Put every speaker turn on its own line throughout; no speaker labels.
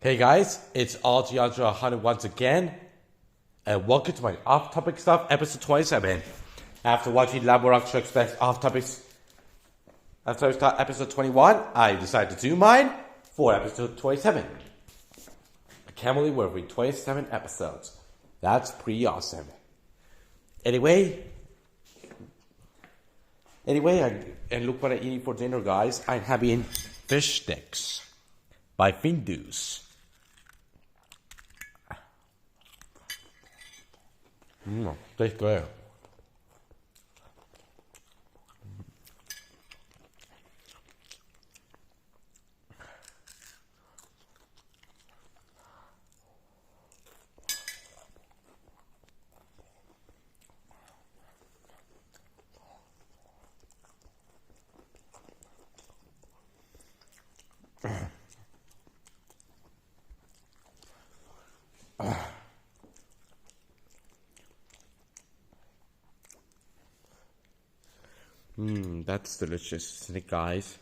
Hey guys, it's RG100 once again, and welcome to my Offtopic stuff, episode 27. After watching Laboratory Strikes Offtopics after I start episode 21, I decided to do mine for episode 27. I can't believe we're reaching 27 episodes. That's pretty awesome. Anyway, and look what I'm eating for dinner, guys. I'm having fish sticks by Findus. Tastes good. That's delicious, isn't it, guys?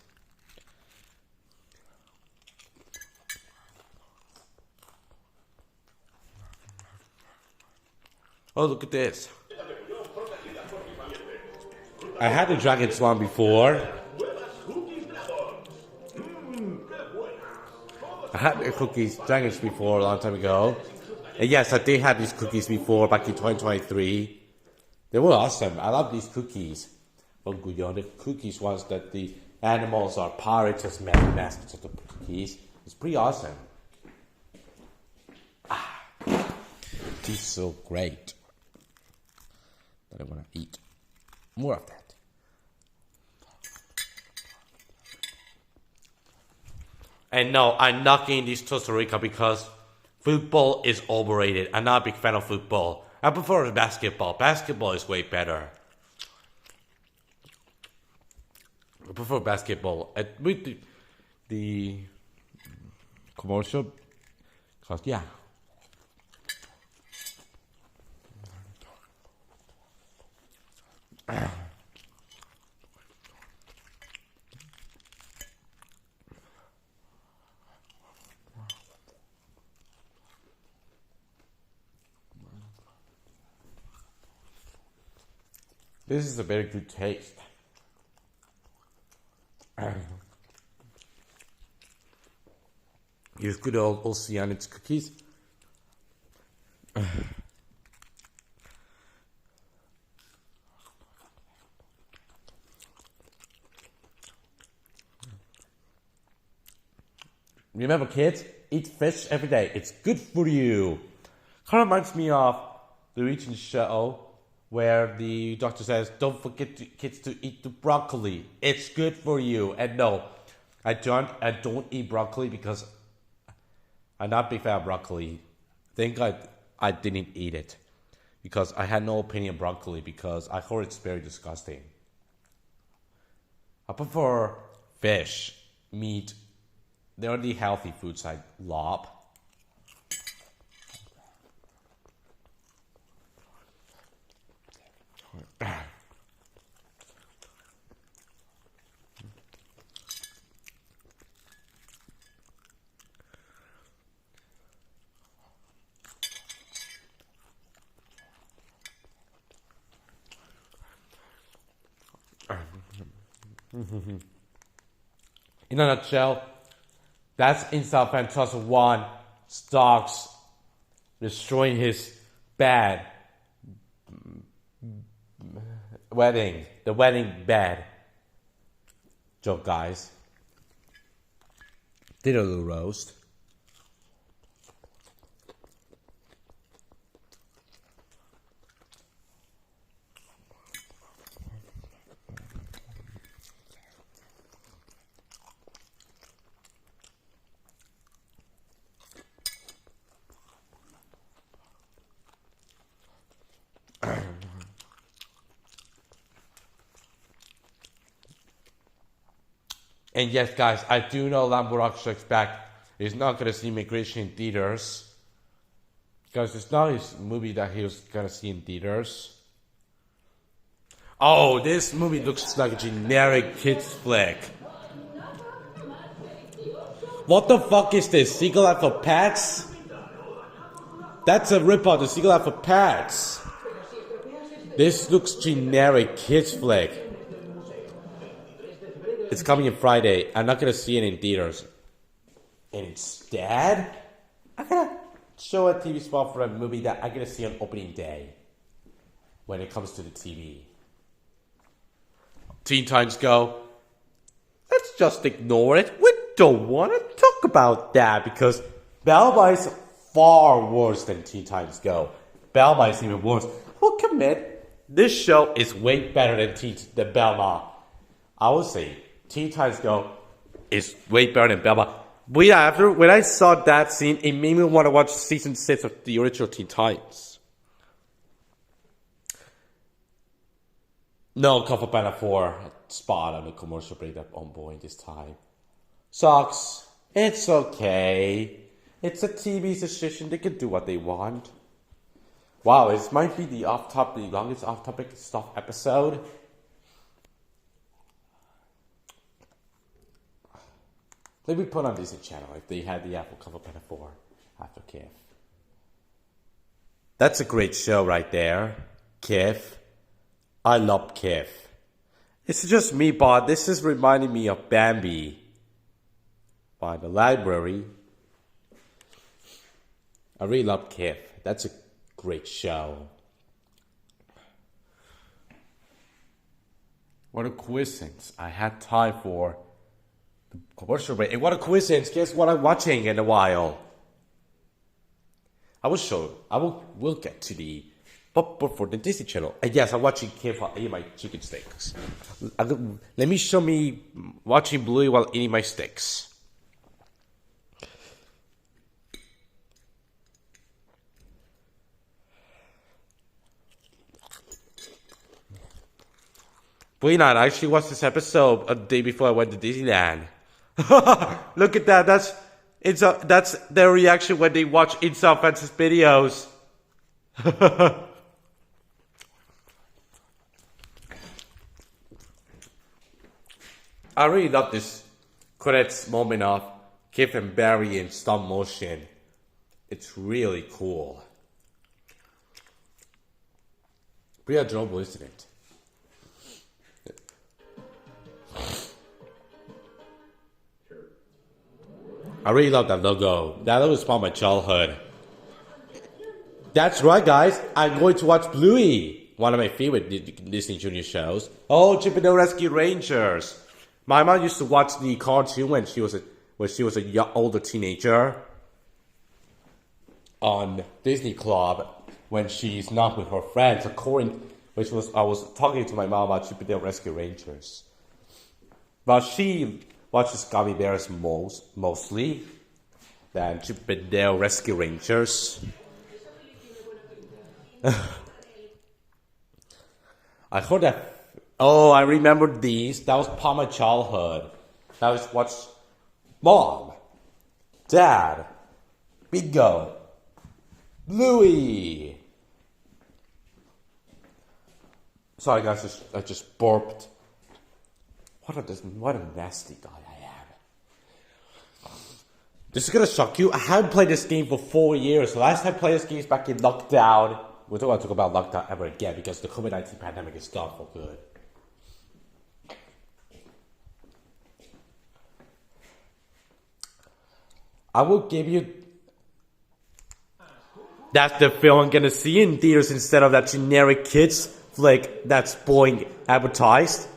Oh, look at this. I had the Dragon's one before. I had the Dragons before a long time ago. And yes, I did have these cookies before, back in 2023. They were awesome. I love these cookies. The cookies ones that the animals are pirates as mascots of the cookies. It's pretty awesome. It's so great that I want to eat more of that. And no, I'm not getting these Costa Rica because football is overrated. I'm not a big fan of football. I prefer basketball. Basketball is way better. I prefer basketball. With the commercial, because yeah. This is a very good taste. Here's good old Oceanics cookies. Remember, kids, eat fish every day. It's good for you. Kind of reminds me of the Reaching show where the doctor says, don't forget kids to eat the broccoli. It's good for you. And no, I don't eat broccoli because I'm not a big fan of broccoli. Thank God I didn't eat it because I had no opinion of broccoli because I heard it's very disgusting. I prefer fish, meat. They're the healthy foods I love. In a nutshell, that's Inside Fantastic One Stocks destroying his bad wedding, the wedding bed joke, guys. Did a little roast. And yes, guys, I do know Lamborghini Strikes Back is not going to see immigration in theaters. Because it's not his movie that he was going to see in theaters. Oh, this movie looks like a generic kids flick. What the fuck is this? Secret Life of Pets? That's a ripoff of Secret Life of Pets. This looks generic kids flick. It's coming in Friday. I'm not gonna see it in theaters. And instead, I'm gonna show a TV spot for a movie that I'm gonna see on opening day. When it comes to the TV. Teen Titans Go. Let's just ignore it. We don't want to talk about that because Velma is far worse than Teen Titans Go. Velma is even worse. We'll commit. This show is way better than Velma. I would say Teen Titans Go is way better than Velma. But yeah, when I saw that scene, it made me want to watch season 6 of the original Teen Titans. No, Kung Fu Panda 4 spot on the commercial break up on board this time. Sucks. It's okay. It's a TV station. They can do what they want. Wow, it might be the longest off-topic stuff episode. Let me put on Disney Channel if they had the Apple Kung Fu Panda 4 after Kif. That's a great show right there. Kif. I love Kif. It's just me, but this is reminding me of Bambi by the library. I really love Kif. That's a great show. What a coincidence. I had time for the commercial break. And what a coincidence. Guess what I'm watching in a while. We'll get to the But for the Disney Channel, yes, I'm watching Kif while eating my chicken steaks. Let me show me watching Bluey while eating my steaks. Bluey and I actually watched this episode a day before I went to Disneyland. Look at that. That's their reaction when they watch Inside Francis videos. I really love this credits moment of Kif and Barry in stop motion. It's really cool. Pretty adorable, isn't it? I really love that logo. That logo is part of my childhood. That's right, guys. I'm going to watch Bluey, one of my favorite Disney Junior shows. Oh, Chip and Dale Rescue Rangers. My mom used to watch the cartoon when she was a older teenager on Disney Club when she's not with her friends. I was talking to my mom about Chip and Dale Rescue Rangers, but she watches Gummy Bears mostly than Chip and Dale Rescue Rangers. I heard that. Oh, I remember these. That was part of my childhood. That was watch Mom, Dad, Bingo, Louie. Sorry guys, I just burped. What a nasty guy I am. This is gonna shock you. I haven't played this game for 4 years. The last time I played this game is back in lockdown. We don't want to talk about lockdown ever again because the COVID-19 pandemic is done for good. I will give you... That's the film I'm gonna see in theaters instead of that generic kids flick that's being advertised.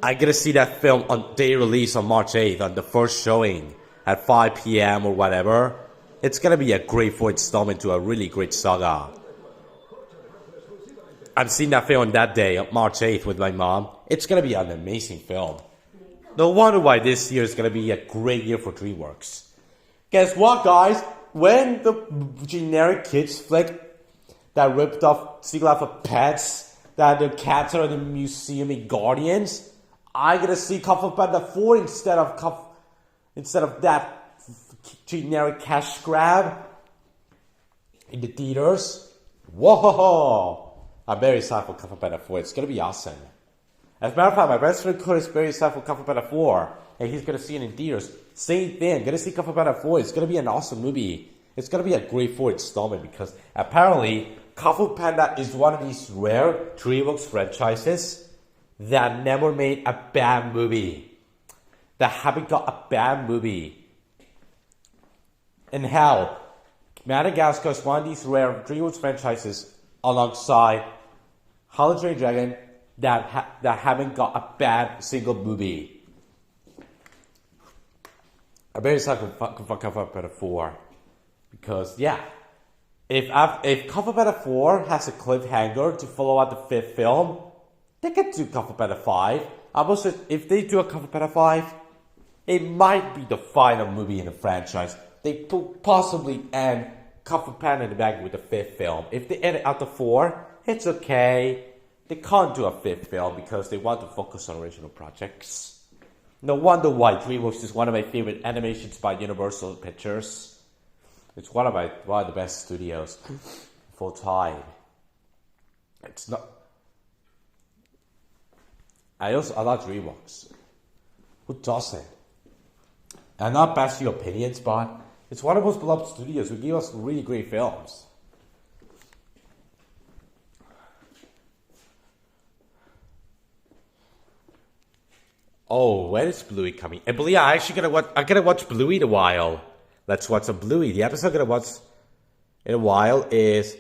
I'm gonna see that film on day release on March 8th on the first showing at 5 p.m. or whatever. It's gonna be a great fourth installment to a really great saga. I'm seeing that film on that day, on March 8th with my mom. It's gonna be an amazing film. No wonder why this year is gonna be a great year for DreamWorks. Guess what, guys? When the generic kids flick that ripped off Secret Life of Pets, that the cats are in the museum in Guardians, I'm gonna see Kung Fu Panda 4 instead of that generic cash grab in the theaters. Whoa! I'm very excited for Kung Fu Panda 4. It's gonna be awesome. As a matter of fact, my best friend Kurt is very excited for Kung Fu Panda 4. and he's gonna see it in theaters. Same thing, gonna see Kung Fu Panda 4. It's gonna be an awesome movie. It's gonna be a great 4 installment because apparently Kung Fu Panda is one of these rare DreamWorks franchises that never made a bad movie. That haven't got a bad movie. And hell, Madagascar is one of these rare DreamWorks franchises alongside How to Train Your Dragon that haven't got a bad single movie. I bet it's like Kung Fu Panda 4. Because, yeah, if Kung Fu Panda 4 has a cliffhanger to follow out the 5th film, they can do Kung Fu Panda 5. Almost if they do a Kung Fu Panda 5, it might be the final movie in the franchise. They could possibly end Kung Fu Panda in the bag with the 5th film. If they end it out the 4, it's okay. They can't do a 5th film because they want to focus on original projects. No wonder why DreamWorks is one of my favorite animations by Universal Pictures. It's one of the best studios full time. It's not. I like DreamWorks. Who doesn't? I'm not bashing your opinions, but it's one of the most beloved studios who give us really great films. Oh, when is Bluey coming? And Bluey, I gotta watch Bluey in a while. Let's watch some Bluey. The episode I'm gonna watch in a while is,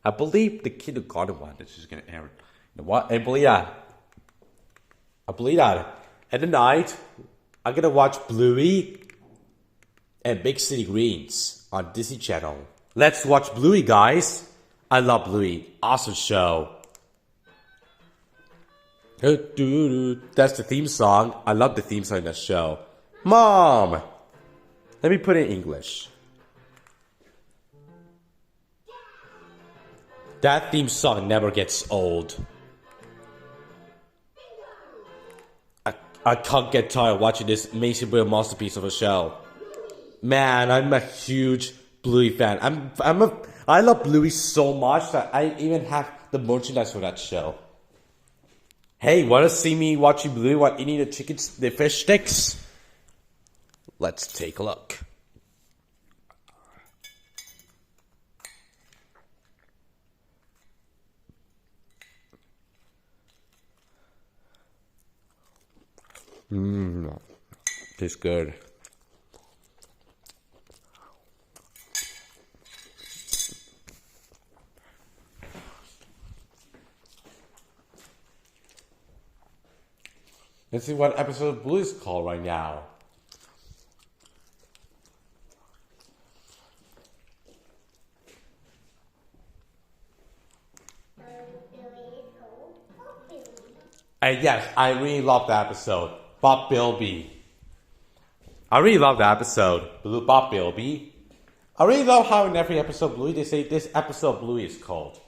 I believe, the kindergarten one that's just gonna air. I believe that. At the night, I'm gonna watch Bluey and Big City Greens on Disney Channel. Let's watch Bluey, guys. I love Bluey. Awesome show. That's the theme song. I love the theme song in that show. Mom! Let me put it in English. That theme song never gets old. I can't get tired watching this amazing brilliant masterpiece of a show. Man, I'm a huge Bluey fan. I love Bluey so much that I even have the merchandise for that show. Hey, wanna see me watching Bluey while eating the fish sticks? Let's take a look. Tastes good. Let's see what episode of Bluey is called right now. And yes, I really love that episode. Bob Bilby. I really love that episode. Bob Bilby. I really love how in every episode of Bluey they say this episode of Bluey is called.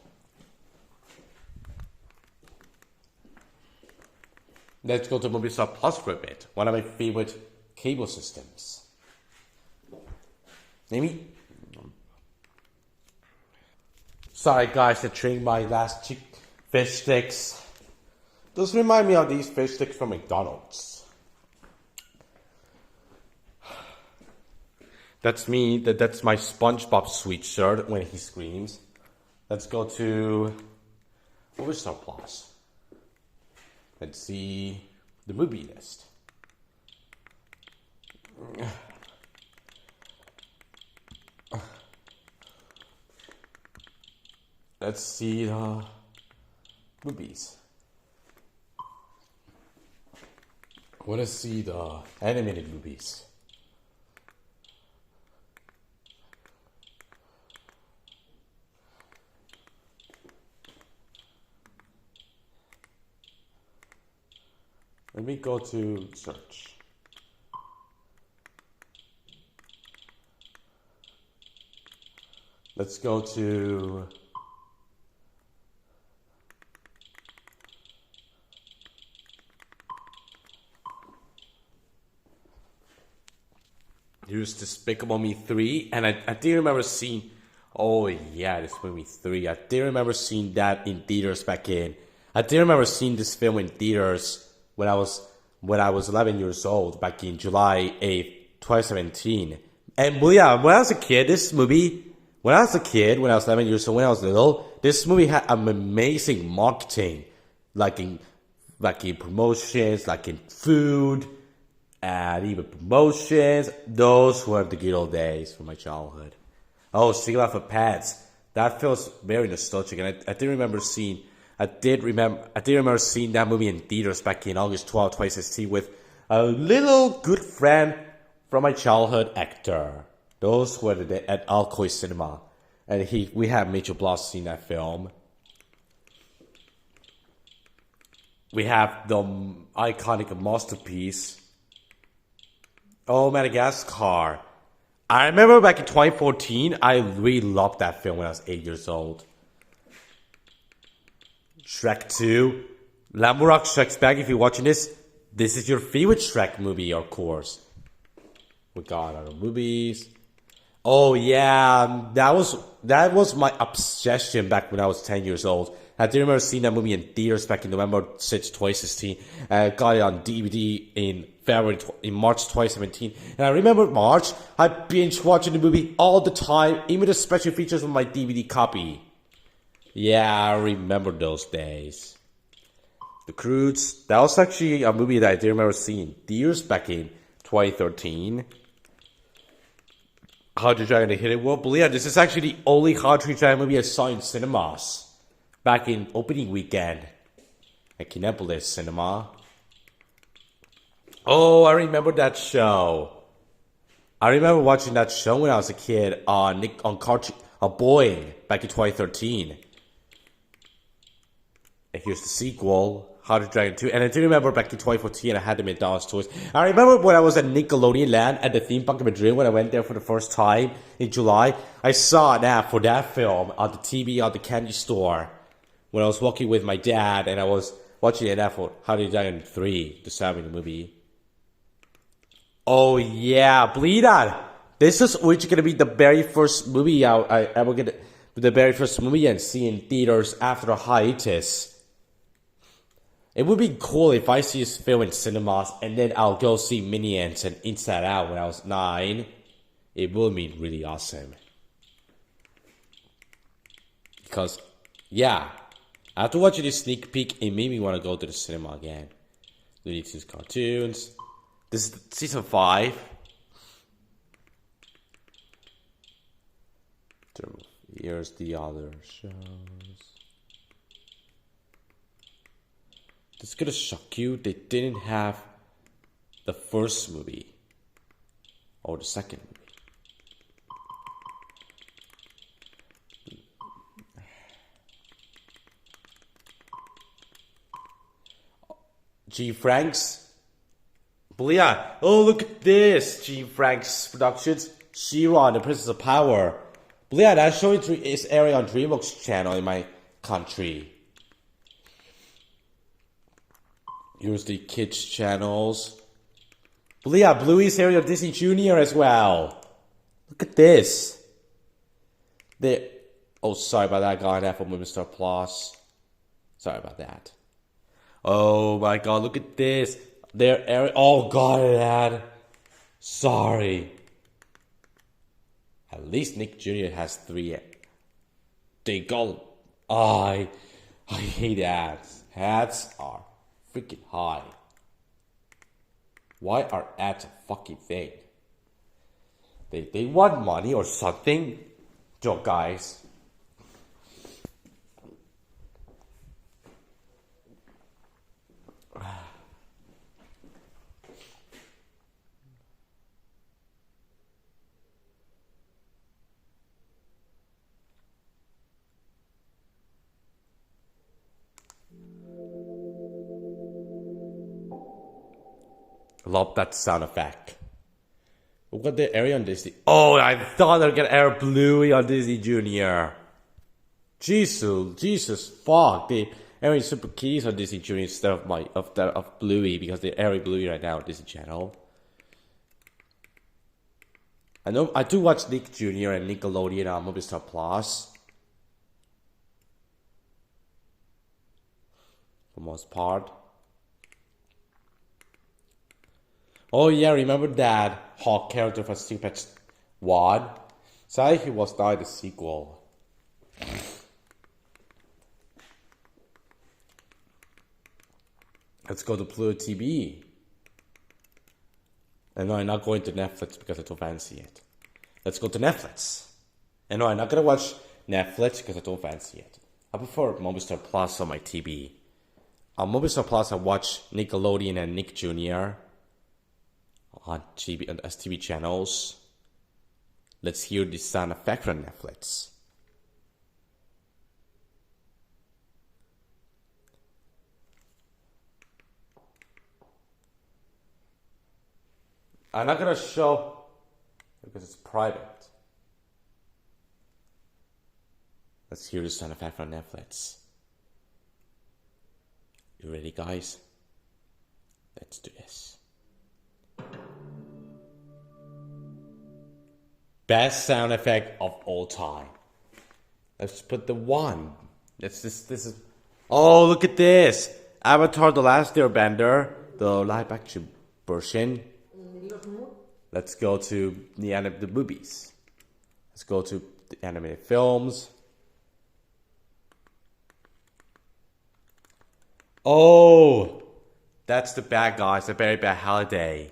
Let's go to Moviestar Plus for a bit. One of my favorite cable systems. Maybe. Sorry guys, to drink my last fish sticks. Those remind me of these fish sticks from McDonald's. That's me. That's my SpongeBob sweatshirt when he screams. Let's go to Moviestar Plus. Let's see the movie list. Let's see the movies. I want to see the animated movies. Let me go to search. Let's go to here's Despicable Me 3, and I do remember seeing, oh yeah, Despicable Me 3. I do remember seeing that in theaters back in. I do remember seeing this film in theaters when I was when I was 11 years old back in July 8th, 2017. And well, yeah, when I was a kid, when I was 11 years old, when I was little, this movie had amazing marketing, like in promotions, like in food, and even promotions. Those were the good old days from my childhood. Oh, Single Out for Pets. That feels very nostalgic, and I did remember seeing that movie in theaters back in August 12th, 2016 with a little good friend from my childhood, Hector. Those were the days at Alcoy Cinema, and we had Major Bloss in that film. We have the iconic masterpiece. Oh, Madagascar. I remember back in 2014, I really loved that film when I was 8 years old. Shrek 2. Lamborghini Shrek's Back. If you're watching this is your favorite Shrek movie, of course. We got other movies. Oh yeah, that was my obsession back when I was 10 years old. I do remember seeing that movie in theaters back in November 6th, 2016. I got it on DVD in March 2017. And I remember March, I binge watching the movie all the time, even the special features on my DVD copy. Yeah, I remember those days. The Croods, that was actually a movie that I do remember seeing in theaters back in 2013. How to Dragon the Hidden World. But yeah, this is actually the only How to Dragon movie I saw in cinemas back in opening weekend at Kinepolis Cinema. Oh, I remember that show. I remember watching that show when I was a kid on Boeing back in 2013. And here's the sequel, How to Dragon 2. And I do remember back in 2014, I had the McDonald's toys. I remember when I was at Nickelodeon Land at the theme park in Madrid, when I went there for the first time in July, I saw an ad for that film on the TV on the candy store when I was walking with my dad, and I was watching an ad for How to Dragon 3, the Samurai movie. Oh yeah, believe that. This is which going to be the very first movie I ever get, the very first movie and see in theaters after a hiatus. It would be cool if I see this film in cinemas and then I'll go see Minions and Inside Out when I was 9. It would be really awesome. Because, yeah, after watching this sneak peek, it made me want to go to the cinema again. Looney Tunes cartoons. This is season 5. Here's the other shows. This is gonna shock you. They didn't have the first movie or the second movie. G. Frank's. But yeah, oh look at this. G. Frank's Productions. She-Ra and the Princess of Power. But yeah, that show is airing on DreamWorks channel in my country. Here's the kids channels. But yeah, Bluey's airing on Disney Junior as well. Look at this. Oh, sorry about that. Got an Apple Movie Star Plus. Sorry about that. Oh my God, look at this. They're airing. Oh God, Dad. Sorry. At least Nick Jr. has 3. They go. I hate ads. Ads are freaking high. Why are ads a fucking thing? They want money or something. Joke, guys. Love that sound effect. Look at the area on Disney. Oh, I thought I'd get air Bluey on Disney Junior. Jesus, fuck. They airing Super Keys on Disney Junior instead of Bluey because they're airing Bluey right now on Disney Channel. I know I do watch Nick Jr. and Nickelodeon on Movistar Plus. For most part. Oh yeah, remember that Hawk character from Stupid 1? Sadly, he was not the sequel. Let's go to Pluto TV. And no, I'm not going to Netflix because I don't fancy it. Let's go to Netflix. And no, I'm not going to watch Netflix because I don't fancy it. I prefer Movistar Plus on my TV. On Movistar Plus, I watch Nickelodeon and Nick Jr. on TV, as TV channels. Let's hear the sound effect on Netflix. I'm not going to show because it's private. Let's hear the sound effect from Netflix. You ready, guys? Let's do this. Best sound effect of all time. Let's put the one. This is. Oh, look at this! Avatar: The Last Airbender, the live-action version. Let's go to the movies. Let's go to the animated films. Oh, that's the bad guys, the very bad holiday.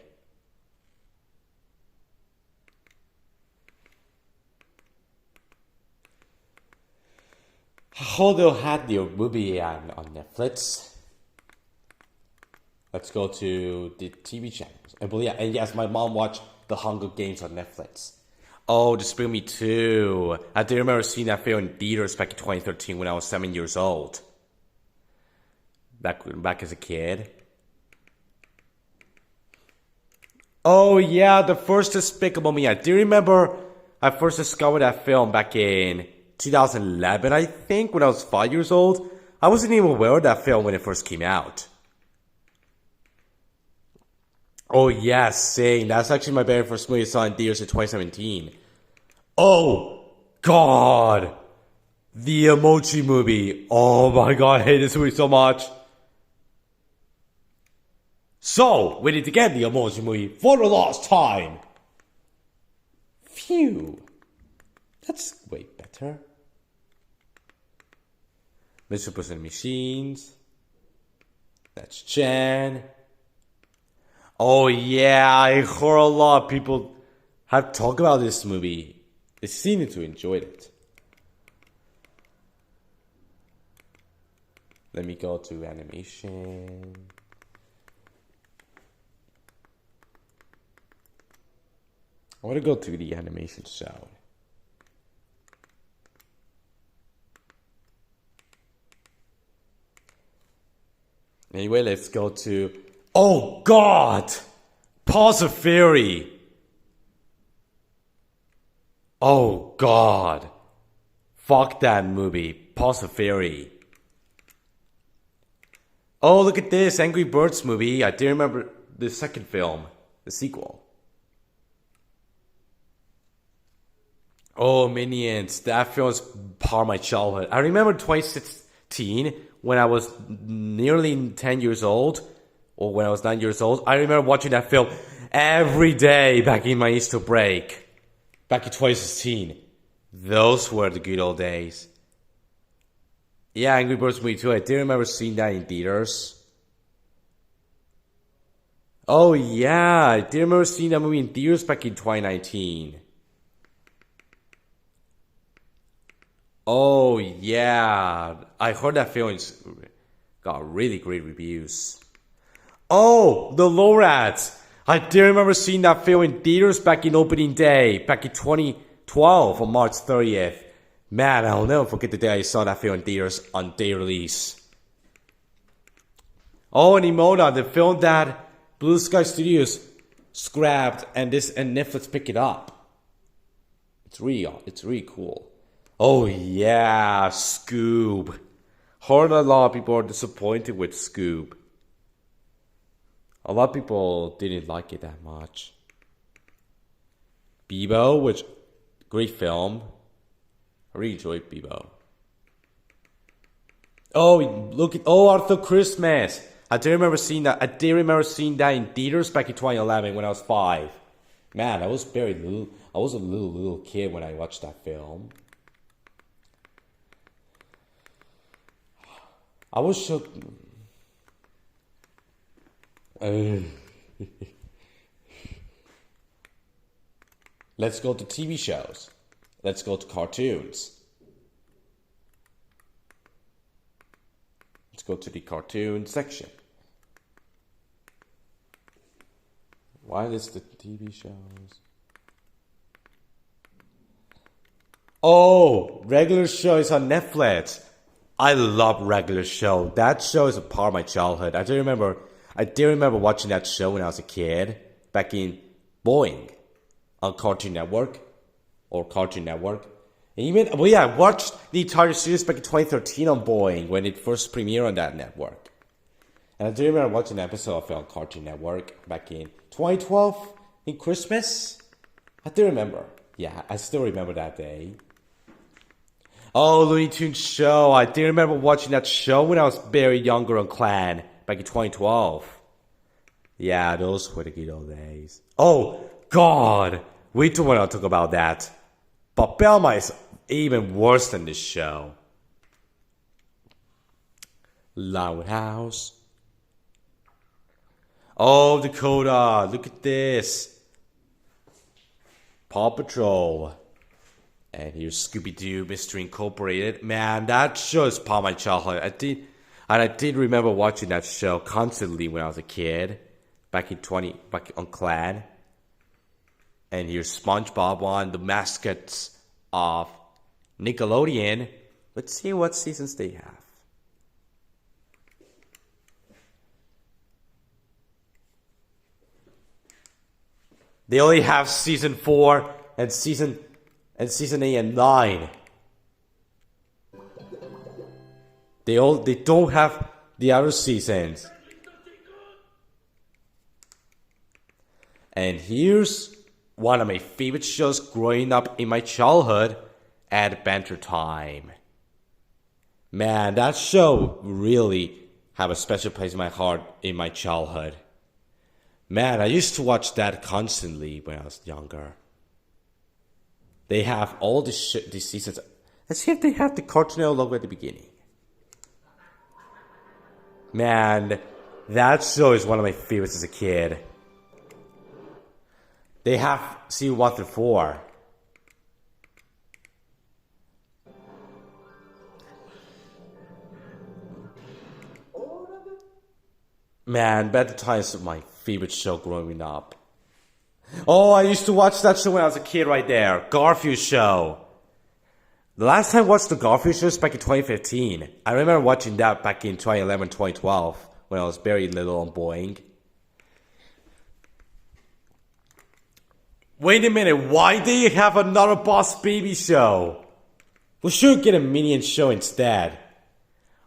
Although had the movie on Netflix. Let's go to the TV channels. And yes, my mom watched The Hunger Games on Netflix. Oh, just bring me too. I do remember seeing that film in theaters back in 2013 when I was 7 years old. Back as a kid. Oh yeah, the first Despicable Me. I do remember I first discovered that film back in 2011, I think, when I was 5 years old. I wasn't even aware of that film when it first came out. Oh yeah, same. That's actually my very first movie I saw in theaters in 2017. Oh God, the Emoji Movie. Oh my God, I hate this movie so much. So, we need to get the Emoji Movie for the last time. Phew. That's way better. Mr. Person Machines. That's Jen. Oh yeah, I heard a lot of people have talked about this movie. They seem to enjoy it. Let me go to animation. I want to go to the animation zone. Anyway, let's go to... Oh God! Paws of Fury! Oh God! Fuck that movie. Paws of Fury. Oh, look at this Angry Birds movie. I do remember the second film, the sequel. Oh, Minions. That film was part of my childhood. I remember 2016 when I was nearly 10 years old, or when I was 9 years old. I remember watching that film every day back in my Easter break. Back in 2016. Those were the good old days. Yeah, Angry Birds movie too. I do remember seeing that in theaters. Oh yeah, I do remember seeing that movie in theaters back in 2019. Oh yeah, I heard that film got really great reviews. Oh, The Lowrats. I do remember seeing that film in theaters back in opening day, back in 2012 on March 30th. Man, I'll never forget the day I saw that film in theaters on day release. Oh, and Imoda, the film that Blue Sky Studios scrapped and Netflix picked it up. It's really cool. Oh yeah, Scoob. Heard a lot of people are disappointed with Scoob. A lot of people didn't like it that much. Bebo, which great film. I really enjoyed Bebo. Oh, look at Arthur Christmas. I did remember seeing that. I did remember seeing that in theaters back in 2011 when I was 5. Man, I was very little. I was a little kid when I watched that film. I was so. Let's go to TV shows. Let's go to cartoons. Let's go to the cartoon section. Why is the TV shows? Oh, regular show is on Netflix. I love regular show. That show is a part of my childhood. I do remember watching that show when I was a kid back in Boeing on Cartoon Network. And even I watched the entire series back in 2013 on Boeing when it first premiered on that network. And I do remember watching an episode of it on Cartoon Network back in 2012 in Christmas. I do remember. Yeah, I still remember that day. Oh, Looney Tunes show. I do remember watching that show when I was very younger on Clan back in 2012. Yeah, those were the good old days. Oh, God. We don't want to talk about that. But Belma is even worse than this show. Loud House. Oh, Dakota, look at this. Paw Patrol. And here's Scooby-Doo Mystery Incorporated. Man, that show is part of my childhood. I did remember watching that show constantly when I was a kid. Back on Clan. And here's SpongeBob, one of the mascots of Nickelodeon. Let's see what seasons they have. They only have season 4 and season 8 and 9. They don't have the other seasons. And here's one of my favorite shows growing up in my childhood, Adventure Time. Man, that show really have a special place in my heart in my childhood. Man, I used to watch that constantly when I was younger. They have all these seasons. Let's see if they have the Cartoon Network logo at the beginning. Man, that show is one of my favorites as a kid. They have season 1 through 4. Man, Adventure Time is my favorite show growing up. Oh, I used to watch that show when I was a kid right there. Garfield show. The last time I watched the Garfield show was back in 2015. I remember watching that back in 2011, 2012 when I was very little on Boeing. Wait a minute, why do you have another Boss Baby show? We should get a Minion show instead.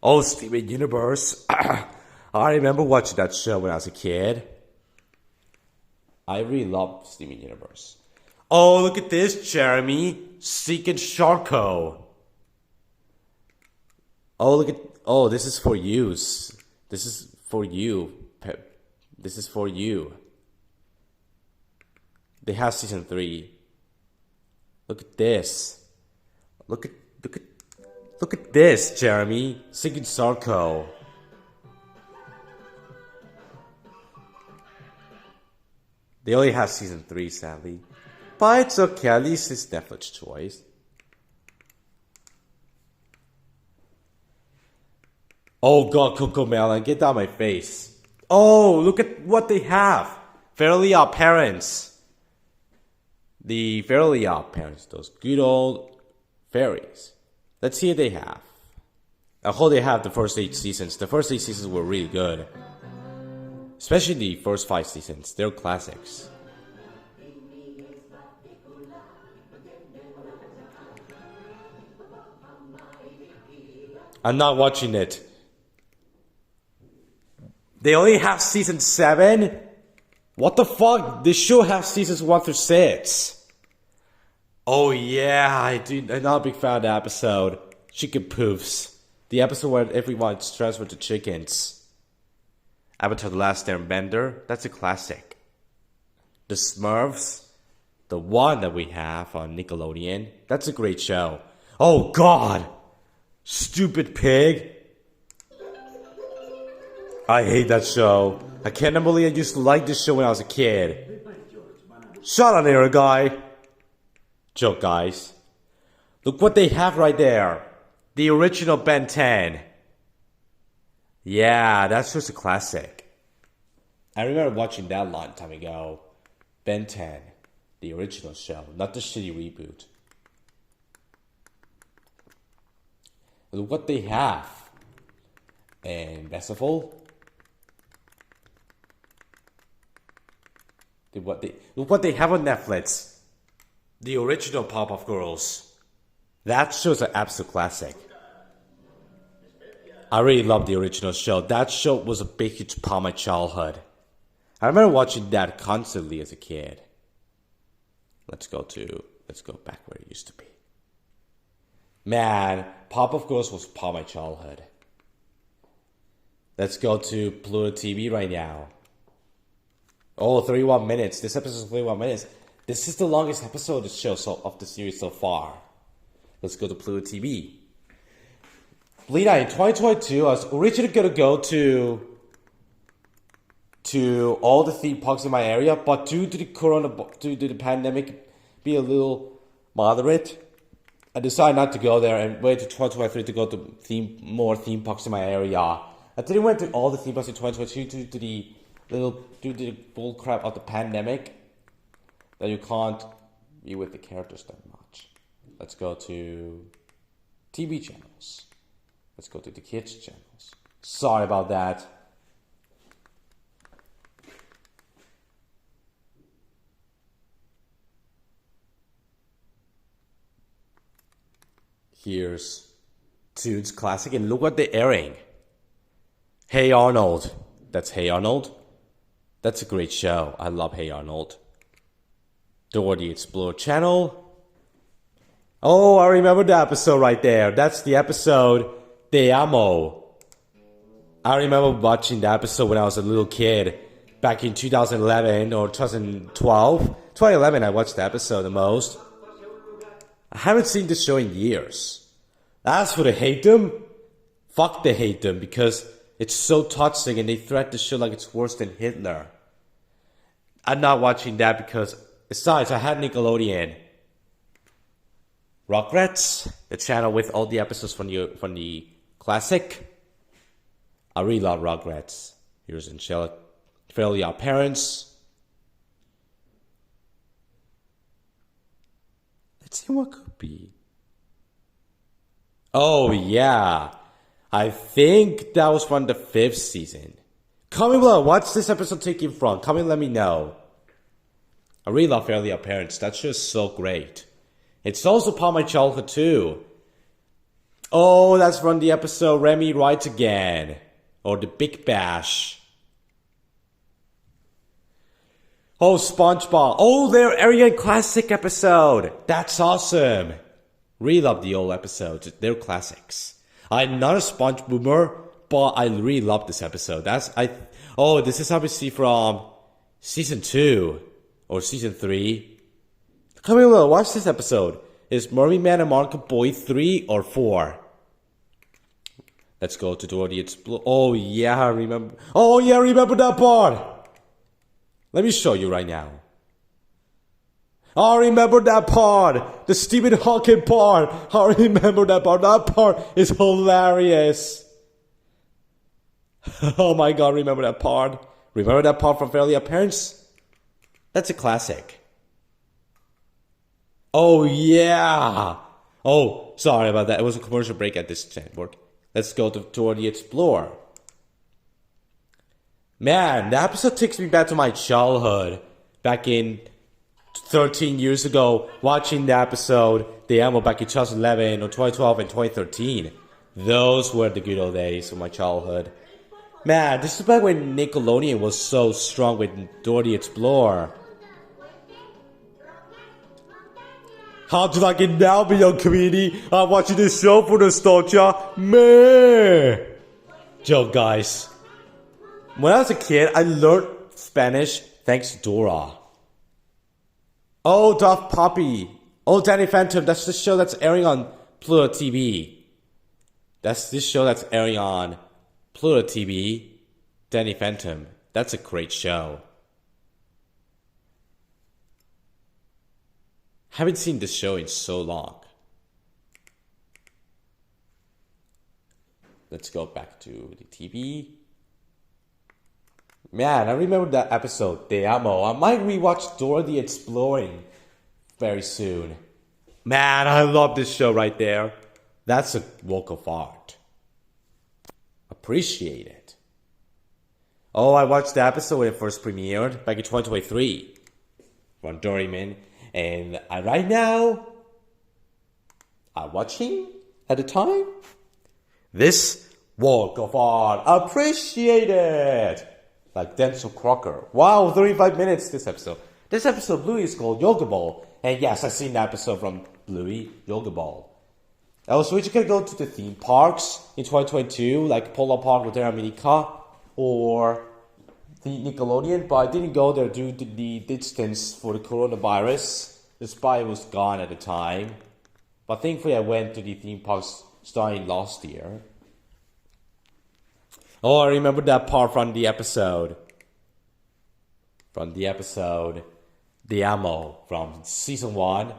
Oh, Steven Universe. I remember watching that show when I was a kid. I really love Steven Universe. Oh, look at this, Jeremy. Seek and Sharko. Oh, this is for you. This is for you. This is for you. They have season 3. Look at this. Look at this, Jeremy. Seek and Sharko. They only have season 3, sadly. But it's okay, at least it's Netflix choice. Oh God, Coco Melon, get out of my face. Oh, look at what they have. Fairly Odd Parents. The Fairly Odd Parents, those good old fairies. Let's see what they have. I hope they have the first 8 seasons. The first 8 seasons were really good. Especially the first 5 seasons. They're classics. I'm not watching it. They only have season 7? What the fuck? They should have seasons 1 through 6. Oh yeah, I'm not a big fan of the episode. Chicken Poofs. The episode where everyone's transferred to chickens. Avatar: The Last Airbender, that's a classic. The Smurfs, the one that we have on Nickelodeon, that's a great show. Oh God! Stupid Pig. I hate that show. I can't believe I used to like this show when I was a kid. Shut on there, guy. Joke, guys. Look what they have right there. The original Ben 10. Yeah, that's just a classic. I remember watching that a long time ago. Ben 10. The original show, not the shitty reboot. Look what they have. And best of all, look what they have on Netflix. The original Pop-Up Girls. That show's an absolute classic. I really love the original show. That show was a big huge part of my childhood. I remember watching that constantly as a kid. Let's go back where it used to be. Man, Pop-Up Girls was part of my childhood. Let's go to Pluto TV right now. Oh, 31 minutes. This episode is 31 minutes. This is the longest episode of the show of the series so far. Let's go to Pluto TV. Lena, in 2022, I was originally going to go to all the theme parks in my area, but due to the pandemic be a little moderate, I decided not to go there and wait to 2023 to go to more theme parks in my area. I didn't went to all the theme parks in 2022 due to the bull crap of the pandemic that you can't be with the characters that much. Let's go to TV channels. Let's go to the kids channels. Sorry about that. Here's Toon's Classic, and look what they're airing. Hey Arnold. That's Hey Arnold. That's a great show. I love Hey Arnold. Dora the Explorer channel. Oh, I remember the episode right there. That's the episode Te Amo. I remember watching the episode when I was a little kid back in 2011 or 2012. 2011 I watched the episode the most. I haven't seen this show in years. As for the hate them, fuck they hate them because it's so touching and they threat the show like it's worse than Hitler. I'm not watching that because, besides, I had Nickelodeon. Rugrats, the channel with all the episodes from the classic. I really love Rugrats. Here's Angelic, Fairly Odd Parents. Let's see what could be. Oh yeah, I think that was from the 5th season. Comment below, what's this episode taken from? Comment and let me know. I really love Fairly Odd Parents. That's just so great. It's also part of my childhood too. Oh, that's from the episode Remy Rides Again. Or The Big Bash. Oh, SpongeBob. Oh, their Aryan Classic episode. That's awesome. Really love the old episodes. They're classics. I'm not a Sponge Boomer, but I really love this episode. Oh, this is obviously from season 2 or season 3. Come here, watch this episode. Is Mermaid Man and Market Boy 3 or 4? Let's go to Dora the Explorer. Oh yeah, I remember. Oh yeah, remember that part. Let me show you right now. I remember that part. The Stephen Hawking part. I remember that part. That part is hilarious. Oh my god, remember that part? Remember that part from Fairly Odd Parents? That's a classic. Oh yeah. Oh, sorry about that. It was a commercial break at this network. Let's go to Dora the Explorer. Man, the episode takes me back to my childhood. Back in 13 years ago, watching the episode, the Ammo back in 2011 or 2012 and 2013. Those were the good old days of my childhood. Man, this is back when Nickelodeon was so strong with Dora the Explorer. How do I get now, young community? I'm watching this show for nostalgia. Meh. Joke, guys. When I was a kid, I learned Spanish thanks to Dora. Oh, Doc Poppy. Oh, Danny Phantom. That's the show that's airing on Pluto TV. That's this show that's airing on Pluto TV. Danny Phantom. That's a great show. Haven't seen this show in so long. Let's go back to the TV. Man, I remember that episode, Te Amo. I might rewatch Dora the Exploring very soon. Man, I love this show right there. That's a work of art. Appreciate it. Oh, I watched the episode when it first premiered back in 2023 from Doraemon. And right now, I'm watching at the time this work of art. Appreciate it. Like Denzel Crocker. Wow, 35 minutes this episode. This episode of Bluey is called Yoga Ball. And yes, I've seen the episode from Bluey, Yoga Ball. Also, we can go to the theme parks in 2022, like Polo Park with America or the Nickelodeon, but I didn't go there due to the distance for the coronavirus. The spy was gone at the time. But thankfully I went to the theme parks starting last year. Oh, I remember that part from the episode. The Ammo from season 1.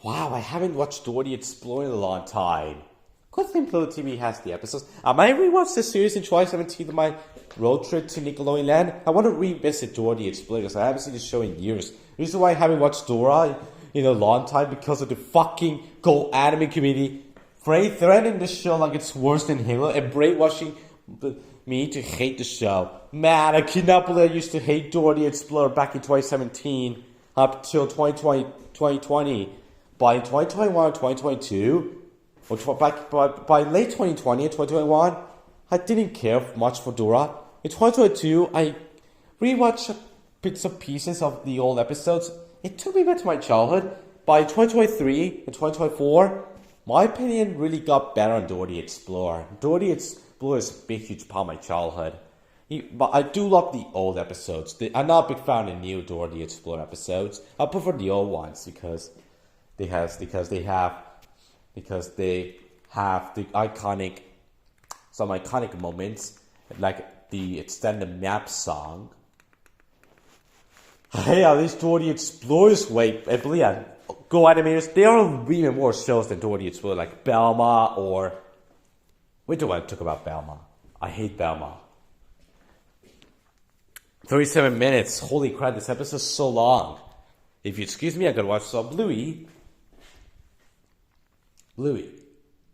Wow, I haven't watched Dora the Explorer in a long time. Good thing Pluto TV has the episodes. I might rewatch this series in 2017 on my road trip to Nickelodeon Land. I want to revisit Dora the Explorer because I haven't seen this show in years. The reason why I haven't watched Dora in a long time because of the fucking Go Anime community threatening the show like it's worse than Halo and brainwashing me to hate the show. Man, I cannot believe I used to hate Dora the Explorer back in 2017 up till 2020. By 2021 or 2022, or by late 2020 and 2021, I didn't care much for Dora. In 2022, I rewatched bits and pieces of the old episodes. It took me back to my childhood. By 2023 and 2024, my opinion really got better on Dora the Explorer. Dora the Explorer is a big, huge part of my childhood. But I do love the old episodes. I'm not a big fan of the new Dora the Explorer episodes. I prefer the old ones because they have the some iconic moments like the extended map song. Hey, at least Dora the Explorer's way. I believe Go Animators, there are even more shows than Dora the Explorer, like Belma or. Wait till I talk about Belma. I hate Belma. 37 minutes. Holy crap, this episode is so long. If you excuse me, I gotta watch some Bluey.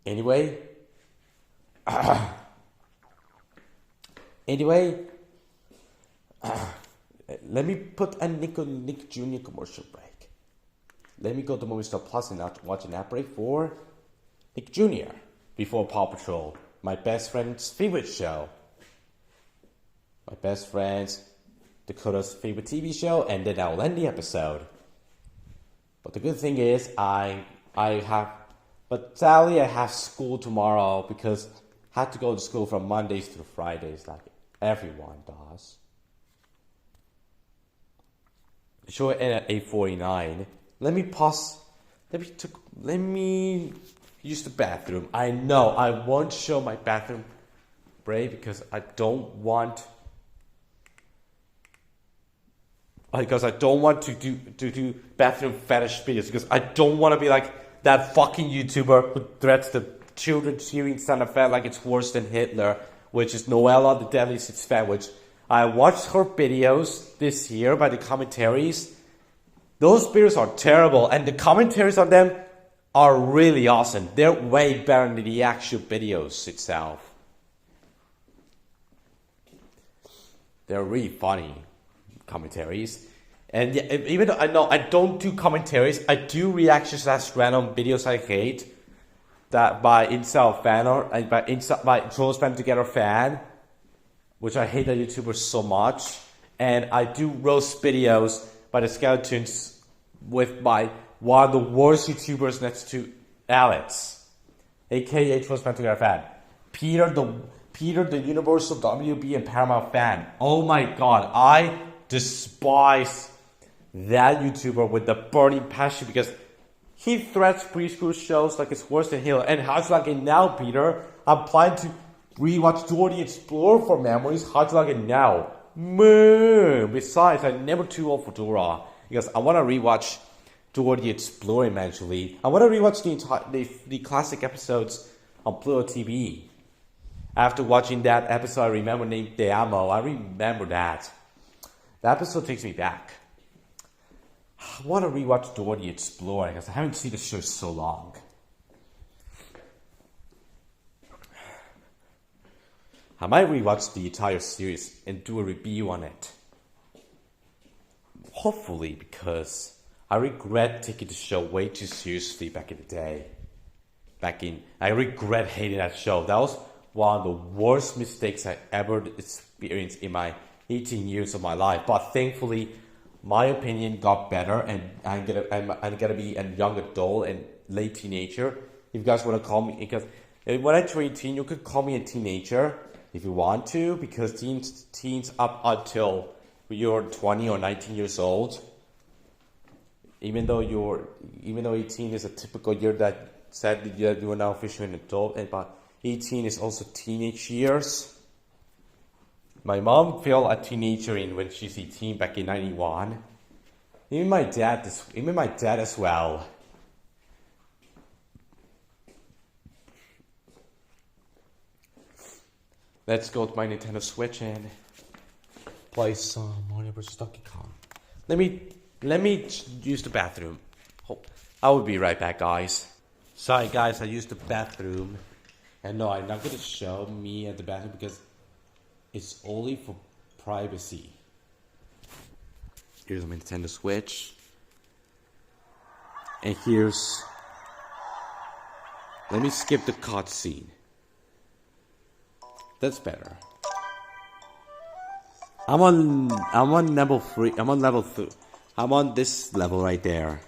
Anyway. Let me put a Nick Jr. commercial break. Let me go to Movie Star Plus and watch an ad break for Nick Jr. before Paw Patrol, my best friend's favorite show. My best friend's Dakota's favorite TV show, and then I'll end the episode. But the good thing is, sadly I have school tomorrow because I have to go to school from Mondays to Fridays like everyone does. The show ended at 8:49. Let me pause. Let me use the bathroom. I know I won't show my bathroom break because I don't want to do bathroom fetish videos because I don't want to be like that fucking YouTuber who threats the children cheering Santa Fe like it's worse than Hitler, which is Noella the Deadly Six fan, which I watched her videos this year by the commentaries. Those videos are terrible, and the commentaries on them are really awesome. They're way better than the actual videos itself. They're really funny commentaries. And yeah, even though I know I don't do commentaries, I do reactions as random videos I hate that by Incel fan or by Trolls Fan Together fan, which I hate that YouTuber so much. And I do roast videos by the Skeletons with one of the worst YouTubers next to Alex, aka Trolls Fan Together fan. Peter Peter, the Universal WB and Paramount fan. Oh my god, I despise that YouTuber with the burning passion because he threats preschool shows like it's worse than Hill. And how's like it now, Peter? I'm planning to rewatch Dora the Explorer for memories. How's like it now? Besides, I'm never too old for Dora because I want to rewatch Dora the Explorer eventually. I want to rewatch the classic episodes on Pluto TV. After watching that episode, I remember named Te Amo. I remember that. The episode takes me back. I want to rewatch Dora the Explorer because I haven't seen the show in so long. I might rewatch the entire series and do a review on it. Hopefully, because I regret taking the show way too seriously back in the day. I regret hating that show. That was one of the worst mistakes I ever experienced in my 18 years of my life. But thankfully, my opinion got better, and I'm gonna be a young adult and late teenager. If you guys want to call me, because when I turn 18, you could call me a teenager if you want to, because teens up until you're 20 or 19 years old. Even though 18 is a typical year that said that you are now officially an adult, but 18 is also teenage years. My mom felt a teenager when she's 18 back in 91. Even my dad as well. Let's go to my Nintendo Switch and play some Mario vs. Donkey Kong. Let me use the bathroom. I will be right back, guys. Sorry, guys, I used the bathroom. And no, I'm not going to show me at the bathroom because it's only for privacy. Here's my Nintendo Switch. And here's... Let me skip the cutscene. That's better. I'm on level 3. I'm on level 2. I'm on this level right there.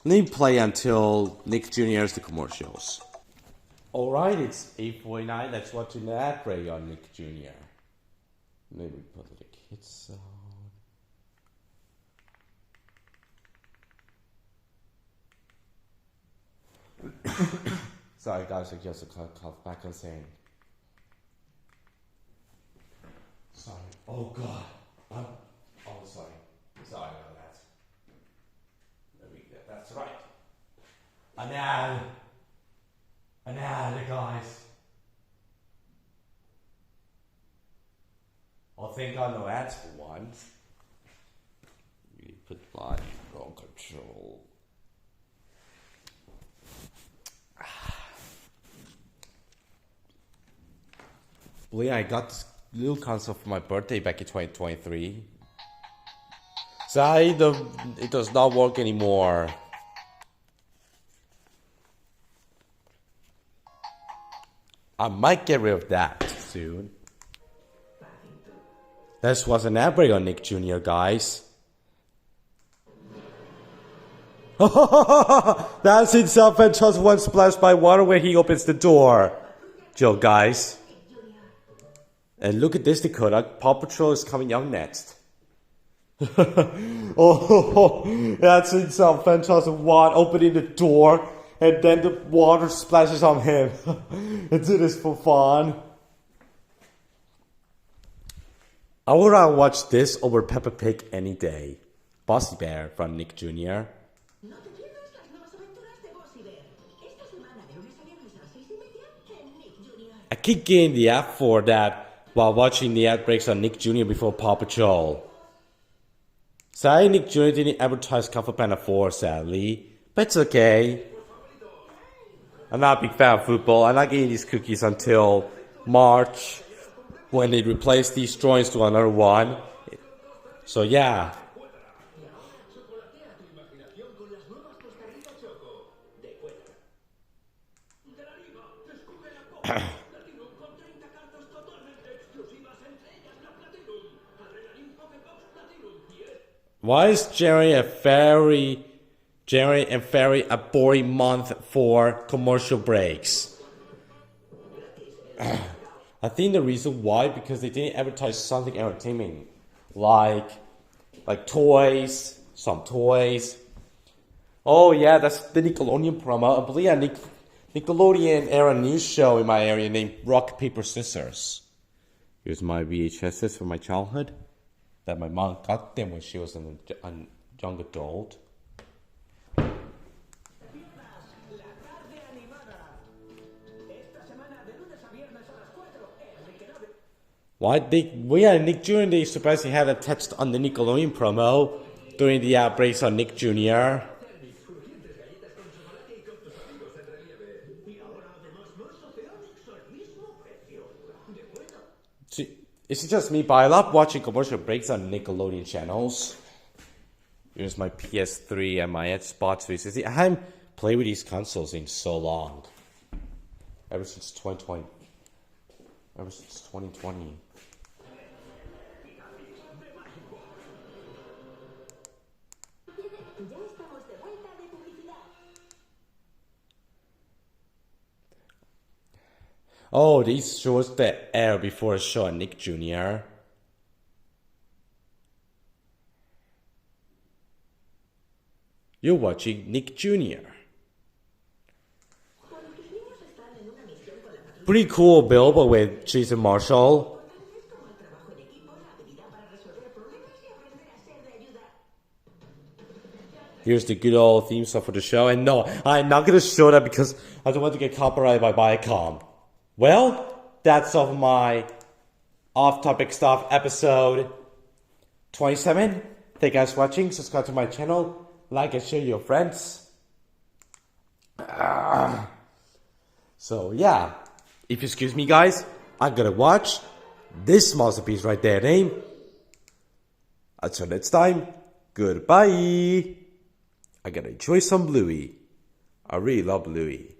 Let me play until Nick Jr. has the commercials. Alright, it's 8:49. Let's watch an ad break on Nick Jr. Maybe put the kids on. Sorry guys, I just cough back on saying. Sorry. Oh god. Sorry. Sorry about that. That's right. An ad, guys. Oh, thank God no ads for once. We put body on control. Well, yeah, I got this little console for my birthday back in 2023. So it does not work anymore. I might get rid of that soon. This was an ad break on Nick Jr., guys. That's himself and just one splashed by water when he opens the door. Joe, guys. And look at this, Dakota. Paw Patrol is coming out next. Oh, that's himself Fantastic One opening the door, and then the water splashes on him. It's this for fun. I would rather watch this over Peppa Pig any day. Bossy Bear from Nick Jr. I keep getting the app for that while watching the ad breaks on Nick Jr. before Paw Patrol. Sorry, Nick Jr. didn't advertise Kung Fu Panda 4, sadly. But it's okay. I'm not a big fan of football. I'm not getting these cookies until March, when they replace these drawings to another one. So yeah. Why is January and February a boring month for commercial breaks? I think the reason why, because they didn't advertise something entertaining, like toys, some toys. Oh yeah, that's the Nickelodeon promo. I believe Nickelodeon aired a new show in my area named Rock Paper Scissors. Here's my VHSs from my childhood that my mom got them when she was a young adult. We had Nick Jr. They surprisingly had a text on the Nickelodeon promo during the outbreaks on Nick Jr. See, it's just me, but I love watching commercial breaks on Nickelodeon channels. Here's my PS3 and my Xbox 360. I haven't played with these consoles in so long. Ever since 2020. Ever since 2020. Oh, these shows that air before a show on Nick Jr. You're watching Nick Jr. Pretty cool billboard with Jason Marshall. Here's the good old theme song for the show. And no, I'm not going to show that because I don't want to get copyrighted by Viacom. Well, that's all of my off-topic stuff episode 27. Thank you guys for watching. Subscribe to my channel. Like and share with your friends. So, yeah. If you excuse me, guys, I'm going to watch this masterpiece right there. Until next time, goodbye. I gotta enjoy some Bluey. I really love Bluey.